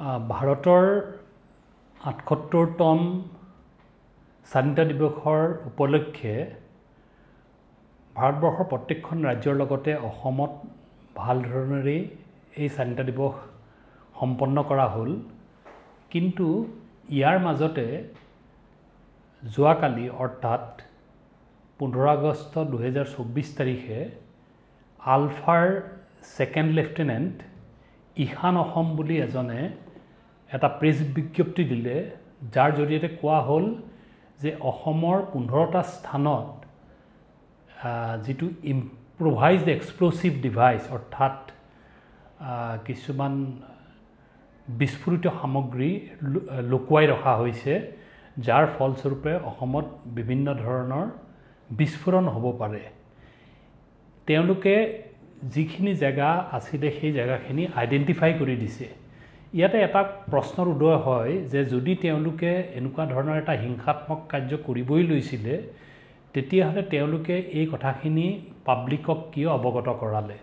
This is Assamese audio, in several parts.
ভাৰতৰ ৭৮তম স্বাধীনতা দিৱসৰ উপলক্ষে ভাৰতবৰ্ষৰ প্ৰত্যেকখন ৰাজ্যৰ লগতে অসমত ভাল ধৰণেৰে এই স্বাধীনতা দিৱস সম্পন্ন কৰা হ'ল। কিন্তু ইয়াৰ মাজতে যোৱাকালি অৰ্থাৎ 15 আগষ্ট 2024 তাৰিখে আলফাৰ ছেকেণ্ড লেফটেনেণ্ট ঈশান অসম বুলি এজনে এটা প্ৰেছ বিজ্ঞপ্তি দিলে, যাৰ জৰিয়তে কোৱা হ'ল যে অসমৰ 15টা স্থানত যিটো ইম্প্ৰভাইজড এক্সপ্ল'চিভ ডিভাইচ অৰ্থাৎ কিছুমান বিস্ফোৰিত সামগ্ৰী লুকুৱাই ৰখা হৈছে, যাৰ ফলস্বৰূপে অসমত বিভিন্ন ধৰণৰ বিস্ফোৰণ হ'ব পাৰে। তেওঁলোকে যিখিনি জেগা আছিলে সেই জেগাখিনি আইডেণ্টিফাই কৰি দিছে। ইয়াতে এটা প্ৰশ্নৰ উদয় হয় যে যদি তেওঁলোকে এনেকুৱা ধৰণৰ এটা হিংসাত্মক কাৰ্য কৰিবই লৈছিলে, তেতিয়াহ'লে তেওঁলোকে এই কথাখিনি পাব্লিকক কিয় অৱগত কৰালে?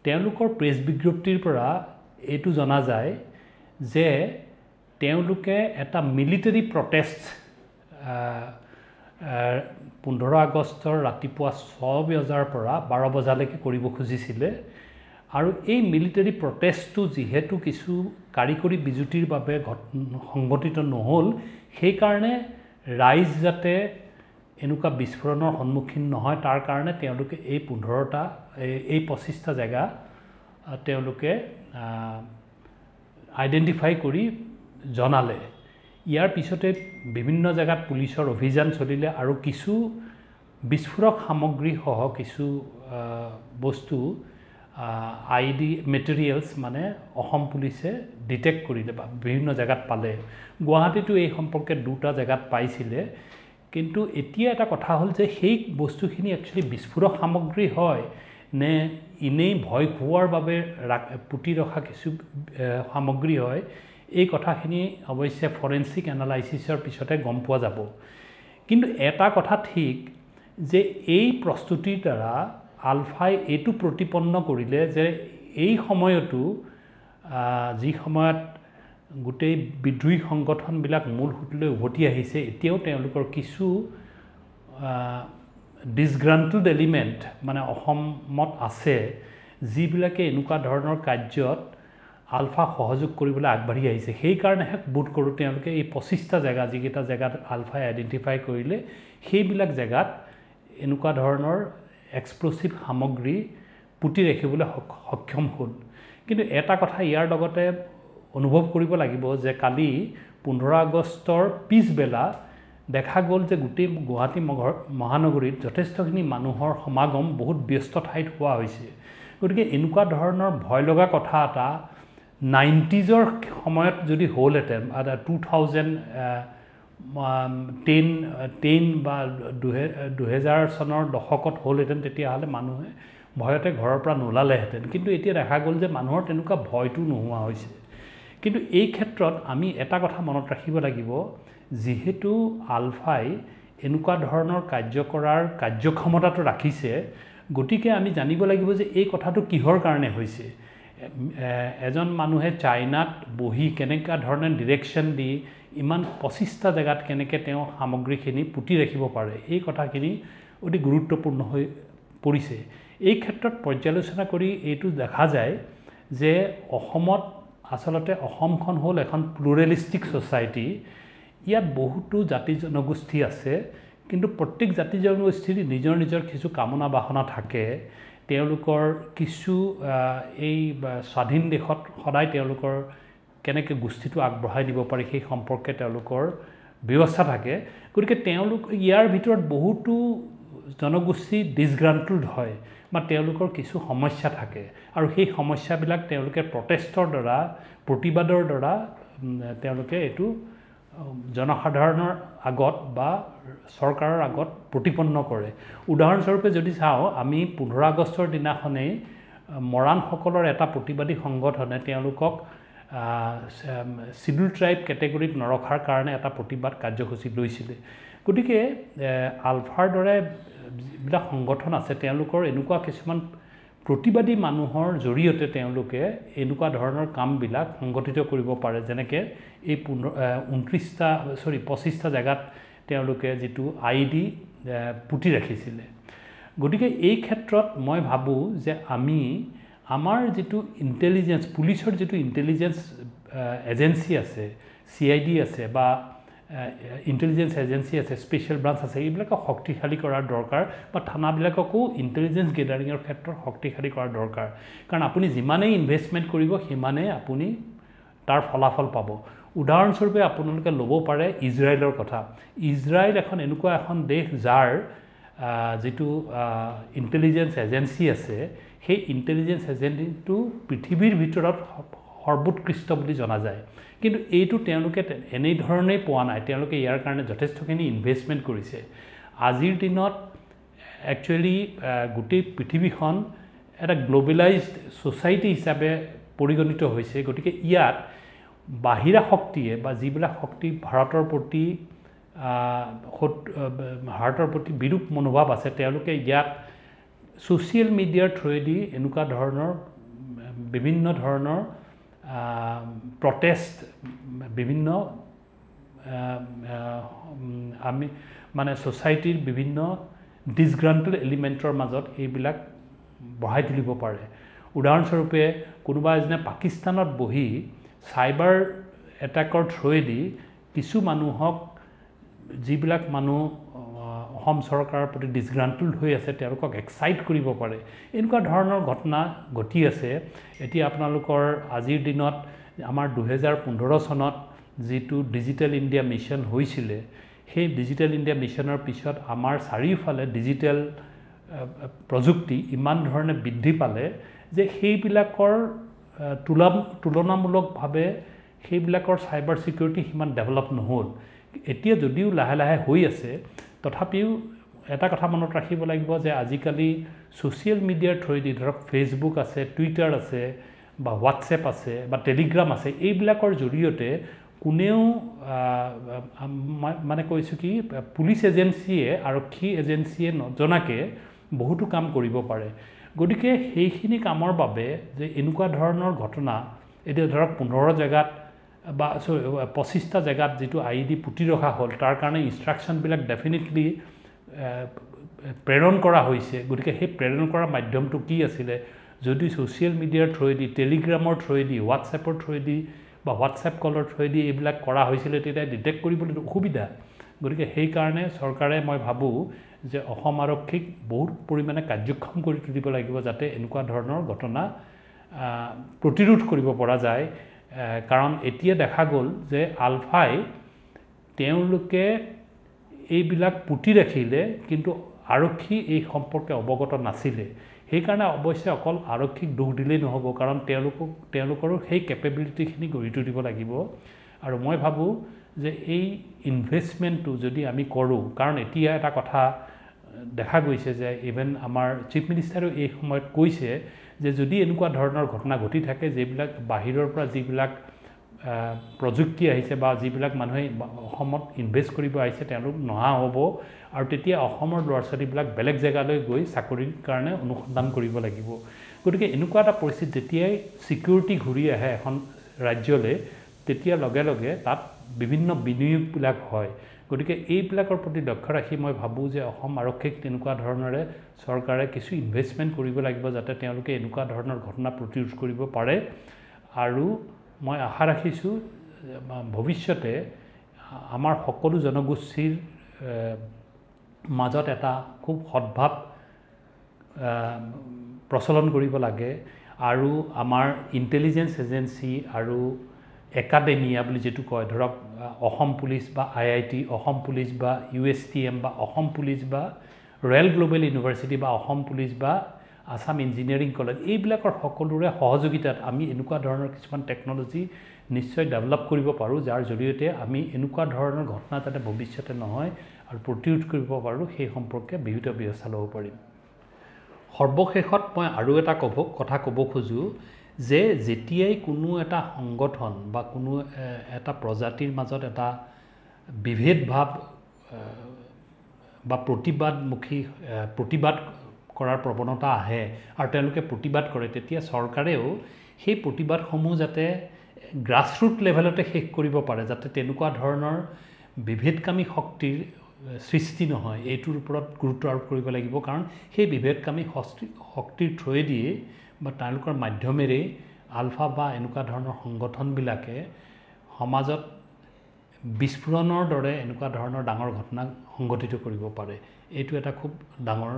তেওঁলোকৰ প্ৰেছ বিজ্ঞপ্তিৰ পৰা এইটো জনা যায় যে তেওঁলোকে এটা মিলিটাৰী প্ৰটেষ্ট 15 আগষ্টৰ ৰাতিপুৱা 6 বজাৰ পৰা 12 বজালৈকে কৰিব খুজিছিলে। আৰু এই মিলিটাৰী প্ৰটেষ্টটো যিহেতু কিছু কাৰিকৰী বিজুতিৰ বাবে সংঘটিত নহ'ল, সেইকাৰণে ৰাইজ যাতে এনেকুৱা বিস্ফোৰণৰ সন্মুখীন নহয়, তাৰ কাৰণে তেওঁলোকে এই 25টা জেগা তেওঁলোকে আইডেণ্টিফাই কৰি জনালে। ইয়াৰ পিছতে বিভিন্ন জেগাত পুলিচৰ অভিযান চলিলে আৰু কিছু বিস্ফোৰক সামগ্ৰীসহ কিছু বস্তু আইডি মেটেৰিয়েলছ মানে অসম পুলিচে ডিটেক্ট কৰিলে বা বিভিন্ন জেগাত পালে। গুৱাহাটীতো এই সম্পৰ্কে 2টা জেগাত পাইছিলে। কিন্তু এতিয়া এটা কথা হ'ল যে সেই বস্তুখিনি একচুৱেলি বিস্ফোৰক সামগ্ৰী হয় নে এনেই ভয় খুওৱাৰ বাবে পুতি ৰখা কিছু সামগ্ৰী হয়, এই কথাখিনি অৱশ্যে ফৰেনচিক এনালাইচিছৰ পিছতে গম পোৱা যাব। কিন্তু এটা কথা ঠিক যে এই প্ৰস্তুতিৰ দ্বাৰা আলফাই এইটো প্ৰতিপন্ন কৰিলে যে এই সময়তো যি সময়ত গোটেই বিদ্ৰোহী সংগঠনবিলাক মূল সুঁতিলৈ উভতি আহিছে, এতিয়াও তেওঁলোকৰ কিছু ডিছগ্ৰাণ্টেড এলিমেণ্ট মানে অসমত আছে, যিবিলাকে এনেকুৱা ধৰণৰ কাৰ্যত আলফা সহযোগ কৰিবলৈ আগবাঢ়ি আহিছে। সেইকাৰণেহে বোধ কৰোঁ তেওঁলোকে এই 25টা জেগা, যিকেইটা জেগাত আলফাই আইডেণ্টিফাই কৰিলে, সেইবিলাক জেগাত এনেকুৱা ধৰণৰ এক্সপ্ল'চিভ সামগ্ৰী পুতি ৰাখিবলৈ সক্ষম হ'ল। কিন্তু এটা কথা ইয়াৰ লগতে অনুভৱ কৰিব লাগিব যে কালি 15 আগষ্টৰ পিছবেলা দেখা গ'ল যে গোটেই গুৱাহাটী মহানগৰীত যথেষ্টখিনি মানুহৰ সমাগম বহুত ব্যস্ত ঠাইত হোৱা হৈছে। গতিকে এনেকুৱা ধৰণৰ ভয় লগা কথা এটা 90s সময়ত যদি হ'লহেঁতেন, 2010 বা 2000 চনৰ দশকত হ'লহেঁতেন, তেতিয়াহ'লে মানুহে ভয়তে ঘৰৰ পৰা নোলালেহেঁতেন। কিন্তু এতিয়া দেখা গ'ল যে মানুহৰ তেনেকুৱা ভয়টো নোহোৱা হৈছে। কিন্তু এই ক্ষেত্ৰত আমি এটা কথা মনত ৰাখিব লাগিব, যিহেতু আলফাই এনেকুৱা ধৰণৰ কাৰ্য কৰাৰ কাৰ্যক্ষমতাটো ৰাখিছে, গতিকে আমি জানিব লাগিব যে এই কথাটো কিহৰ কাৰণে হৈছে। এজন মানুহে চাইনাত বহি কেনেকুৱা ধৰণে ডিৰেকশ্যন দি ইমান 25টা জেগাত কেনেকৈ তেওঁ সামগ্ৰীখিনি পুতি ৰাখিব পাৰে, এই কথাখিনি অতি গুৰুত্বপূৰ্ণ হৈ পৰিছে। এই ক্ষেত্ৰত পৰ্যালোচনা কৰি এইটো দেখা যায় যে অসমত আচলতে অসমখন হ'ল এখন প্লুৰেলিষ্টিক ছ'চাইটি। ইয়াত বহুতো জাতি জনগোষ্ঠী আছে, কিন্তু প্ৰত্যেক জাতি জনগোষ্ঠীৰ নিজৰ নিজৰ কিছু কামনা বাসনা থাকে। তেওঁলোকৰ কিছু এই স্বাধীন দেশত সদায় তেওঁলোকৰ কেনেকৈ গোষ্ঠীটো আগবঢ়াই দিব পাৰি সেই সম্পৰ্কে তেওঁলোকৰ ব্যৱস্থা থাকে। গতিকে তেওঁলোক ইয়াৰ ভিতৰত বহুতো জনগোষ্ঠী ডিছগ্ৰাণ্টেড হয় বা তেওঁলোকৰ কিছু সমস্যা থাকে, আৰু সেই সমস্যাবিলাক তেওঁলোকে প্ৰটেষ্টৰ দ্বাৰা, প্ৰতিবাদৰ দ্বাৰা তেওঁলোকে এইটো জনসাধাৰণৰ আগত বা চৰকাৰৰ আগত প্ৰতিপন্ন কৰে। উদাহৰণস্বৰূপে যদি চাওঁ, আমি 15 আগষ্টৰ দিনাখনেই মৰাণসকলৰ এটা প্ৰতিবাদী সংগঠনে তেওঁলোকক চিডুল ট্ৰাইব কেটেগৰীত নৰখাৰ কাৰণে এটা প্ৰতিবাদ কাৰ্যসূচী লৈছিলে। গতিকে আলফাৰ দৰে যিবিলাক সংগঠন আছে, তেওঁলোকৰ এনেকুৱা কিছুমান প্ৰতিবাদী মানুহৰ জৰিয়তে তেওঁলোকে এনেকুৱা ধৰণৰ কামবিলাক সংগঠিত কৰিব পাৰে যেনেকৈ এই 25টা জেগাত তেওঁলোকে যিটো ID পুতি ৰাখিছিলে গতিকে এই ক্ষেত্ৰত মই ভাবোঁ যে আমি আমাৰ যিটো ইণ্টেলিজেন্স পুলিচৰ যিটো ইণ্টেলিজেন্স এজেন্সি আছে CID আছে বা ইণ্টেলিজেন্স এজেন্সি আছে স্পেচিয়েল ব্ৰাঞ্চ আছে এইবিলাকক শক্তিশালী কৰাৰ দৰকাৰ বা থানাবিলাককো ইণ্টেলিজেন্স গেদাৰিঙৰ ক্ষেত্ৰত শক্তিশালী কৰাৰ দৰকাৰ কাৰণ আপুনি যিমানেই ইনভেষ্টমেণ্ট কৰিব সিমানেই আপুনি তাৰ ফলাফল পাব উদাহৰণস্বৰূপে আপোনালোকে ল'ব পাৰে ইজৰাইলৰ কথা ইজৰাইল এনেকুৱা এখন দেশ যাৰ যিটো ইণ্টেলিজেন্স এজেন্সি আছে সেই ইণ্টেলিজেন্স এজেন্সিটো পৃথিৱীৰ ভিতৰত সৰ্বোৎকৃষ্ট বুলি জনা যায় কিন্তু এইটো তেওঁলোকে এনেই ধৰণেই পোৱা নাই তেওঁলোকে ইয়াৰ কাৰণে যথেষ্টখিনি ইনভেষ্টমেণ্ট কৰিছে আজিৰ দিনত একচুৱেলি গোটেই পৃথিৱীখন এটা গ্লোবেলাইজড সোসাইটি হিচাপে পৰিগণিত হৈছে গতিকে ইয়াত বাহিৰা শক্তিয়ে বা যিবিলাক শক্তি ভাৰতৰ প্ৰতি বিৰূপ মনোভাৱ আছে তেওঁলোকে ইয়াত সোশ্যাল মিডিয়াৰ থ্ৰুৱেদি এনেকুৱা ধৰণৰ বিভিন্ন ধৰণৰ প্ৰটেষ্ট বিভিন্ন আমি মানে সোসাইটিৰ বিভিন্ন ডিসগ্ৰান্টেড এলিমেন্টৰ মাজত এইবিলাক বঢ়াই তুলিব পাৰে উদাহৰণস্বৰূপে কোনোবা এজনে পাকিস্তানত বহি সাইবাৰ এটাকৰ থ্ৰুৱেদি কিছু মানুহক যিবিলাক মানুহ অসম চৰকাৰৰ প্ৰতি ডিসগ্ৰান্টেড হৈ আছে তেওঁলোকক এক্সাইট কৰিব পাৰে এনেকুৱা ধৰণৰ ঘটনা ঘটি আছে এতিয়া আপোনালোকৰ আজিৰ দিনত আমাৰ 2015 চনত যিটো ডিজিটেল ইণ্ডিয়া মিছন হৈছিলে সেই ডিজিটেল ইণ্ডিয়া মিছনৰ পিছত আমাৰ চাৰিওফালে ডিজিটেল প্ৰযুক্তি ইমান ধৰণে বৃদ্ধি পালে যে সেইবিলাকৰ তুলনামূলকভাৱে সেইবিলাকৰ সাইবাৰ সিকিউৰিটি সিমান ডেভেলপ নহ'ল এতিয়া যদিও লাহে লাহে হৈ আছে তথাপিও এটা কথা মনত ৰাখিব লাগিব যে আজিকালি সোশ্যাল মিডিয়াৰ থ্ৰুৱেদি ধৰক ফেচবুক আছে টুইটাৰ আছে বা হোৱাটছএপ আছে বা টেলিগ্ৰাম আছে এইবিলাকৰ জৰিয়তে কোনেও মানে কৈছোঁ কি পুলিচ এজেন্সিয়ে আৰক্ষী এজেন্সিয়ে নজনাকে বহুতো কাম কৰিব পাৰে গতিকে সেইখিনি কামৰ বাবে যে এনেকুৱা ধৰণৰ ঘটনা এতিয়া ধৰক 15 জেগাত বা 25টা জেগাত যিটো ID পুতি ৰখা হ'ল তাৰ কাৰণে ইনষ্ট্ৰাকশ্যনবিলাক ডেফিনেটলি প্ৰেৰণ কৰা হৈছে গতিকে সেই প্ৰেৰণ কৰা মাধ্যমটো কি আছিলে যদি সোশ্যাল মিডিয়াৰ থ্ৰুৱেদি টেলিগ্ৰামৰ থ্ৰুৱেদি হোৱাটছএপৰ থ্ৰুৱেদি বা হোৱাটছএপ কলৰ থ্ৰুৱেদি এইবিলাক কৰা হৈছিলে তেতিয়া ডিটেক্ট কৰিবলৈ অসুবিধা গতিকে সেইকাৰণে চৰকাৰে মই ভাবোঁ যে অসম আৰক্ষীক বহুত পৰিমাণে কাৰ্যক্ষম কৰি তুলিব লাগিব যাতে এনেকুৱা ধৰণৰ ঘটনা প্ৰতিৰোধ কৰিব পৰা যায় কাৰণ এতিয়া দেখা গ'ল যে আলফাই তেওঁলোকে এইবিলাক পুতি ৰাখিলে কিন্তু আৰক্ষী এই সম্পৰ্কে অৱগত নাছিলে সেইকাৰণে অৱশ্যে অকল আৰক্ষীক দোষ দিলেই নহ'ব কাৰণ তেওঁলোকৰো সেই কেপেবিলিটিখিনি গঢ়ি তুলিব লাগিব আৰু মই ভাবোঁ যে এই ইনভেষ্টমেণ্টটো যদি আমি কৰোঁ কাৰণ এতিয়া এটা কথা দেখা গৈছে যে ইভেন আমাৰ চিফ মিনিষ্টাৰেও এই সময়ত কৈছে যে যদি এনেকুৱা ধৰণৰ ঘটনা ঘটি থাকে যিবিলাক বাহিৰৰ পৰা যিবিলাক প্ৰযুক্তি আহিছে বা যিবিলাক মানুহে অসমত ইনভেষ্ট কৰিব আহিছে তেওঁলোক নহা হ'ব আৰু তেতিয়া অসমৰ ল'ৰা ছোৱালীবিলাক বেলেগ জেগালৈ গৈ চাকৰিৰ কাৰণে অনুসন্ধান কৰিব লাগিব গতিকে এনেকুৱা এটা পৰিস্থিতি যেতিয়াই সিকিউৰিটি ঘূৰি আহে এখন ৰাজ্যলৈ তেতিয়া লগে লগে তাত বিভিন্ন বিনিয়োগবিলাক হয় গতিকে এইবিলাকৰ প্ৰতি লক্ষ্য ৰাখি মই ভাবোঁ যে অসম আৰক্ষীক তেনেকুৱা ধৰণৰে চৰকাৰে কিছু ইনভেষ্টমেণ্ট কৰিব লাগিব যাতে তেওঁলোকে এনেকুৱা ধৰণৰ ঘটনা প্ৰতিৰোধ কৰিব পাৰে আৰু মই আশা ৰাখিছোঁ ভৱিষ্যতে আমাৰ সকলো জনগোষ্ঠীৰ মাজত এটা খুব সদ্ভাৱ প্ৰচলন কৰিব লাগে আৰু আমাৰ ইণ্টেলিজেন্স এজেন্সি আৰু একাডেমিয়া বুলি যেটো কয় ধৰক অসম পুলিচ বা IIT অসম পুলিচ বা USTM বা অসম পুলিচ বা ৰয়েল গ্লোবেল ইউনিভাৰ্চিটি বা অসম পুলিচ বা আসাম ইঞ্জিনিয়াৰিং কলেজ এইবিলাকৰ সকলোৰে সহযোগিতাত আমি এনেকুৱা ধৰণৰ কিছুমান টেকনলজি নিশ্চয় ডেভেলপ কৰিব পাৰোঁ যাৰ জৰিয়তে আমি এনেকুৱা ধৰণৰ ঘটনা যাতে ভৱিষ্যতে নহয় আৰু প্ৰতিৰোধ কৰিব পাৰোঁ সেই সম্পৰ্কে বিহিত ব্যৱস্থা ল'ব পাৰিম সৰ্বশেষত মই আৰু এটা কথা ক'ব খোজো যে যেতিয়াই কোনো এটা সংগঠন বা কোনো এটা প্ৰজাতিৰ মাজত এটা বিভেদ ভাৱ বা প্ৰতিবাদ কৰাৰ প্ৰৱণতা আহে আৰু তেওঁলোকে প্ৰতিবাদ কৰে, তেতিয়া চৰকাৰেও সেই প্ৰতিবাদসমূহ যাতে গ্ৰাছৰুট লেভেলতে শেষ কৰিব পাৰে, যাতে তেনেকুৱা ধৰণৰ বিভেদকামী শক্তিৰ সৃষ্টি নহয়, এইটোৰ ওপৰত গুৰুত্ব আৰোপ কৰিব লাগিব। কাৰণ সেই বিভেদকামী শক্তিৰ থ্ৰুৱেদিয়ে বা তেওঁলোকৰ মাধ্যমেৰেই আলফা বা এনেকুৱা ধৰণৰ সংগঠনবিলাকে সমাজত বিস্ফোৰণৰ দৰে এনেকুৱা ধৰণৰ ডাঙৰ ঘটনা সংঘটিত কৰিব পাৰে। এইটো এটা খুব ডাঙৰ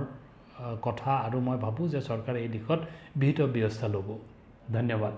কথা আৰু মই ভাবোঁ যে চৰকাৰে এই দিশত বিহিত ব্যৱস্থা ল'ব। ধন্যবাদ।